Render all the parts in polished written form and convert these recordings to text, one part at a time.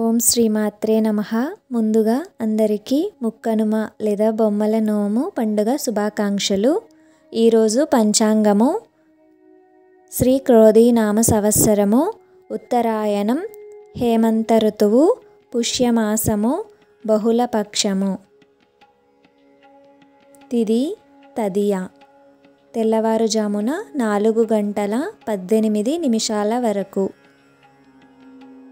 ఓం శ్రీమాత్రే నమః. ముందుగా అందరికీ ముక్కనుమ లేదా బొమ్మల నోము పండుగ శుభాకాంక్షలు. ఈరోజు పంచాంగము శ్రీ క్రోధీనామ సంవత్సరము, ఉత్తరాయణం, హేమంత ఋతువు, పుష్యమాసము, బహుళపక్షము. తిథి తదియ. తెల్లవారుజామున 4:18 వరకు.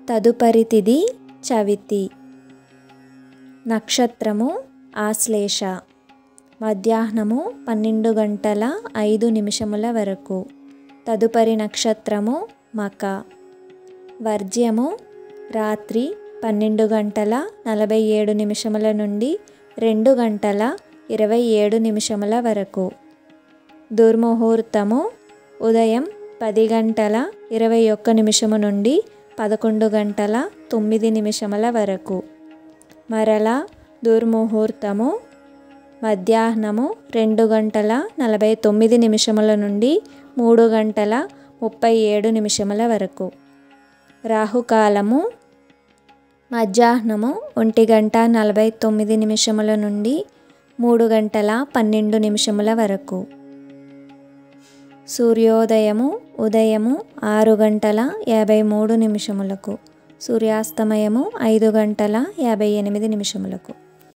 తదుపరి తిథి చవితి. నక్షత్రము ఆశ్లేష. మధ్యాహ్నము 12:05 వరకు. తదుపరి నక్షత్రము మక. వర్జ్యము రాత్రి 12:47 నుండి 2:27 వరకు. దుర్ముహూర్తము ఉదయం 10:21 నుండి 11:09 వరకు. మరలా దుర్ముహూర్తము మధ్యాహ్నము 2:49 నుండి 3:37 వరకు. రాహుకాలము మధ్యాహ్నము 1:49 నుండి 3:12 వరకు. సూర్యోదయము ఉదయము 6:53. సూర్యాస్తమయము 5:58.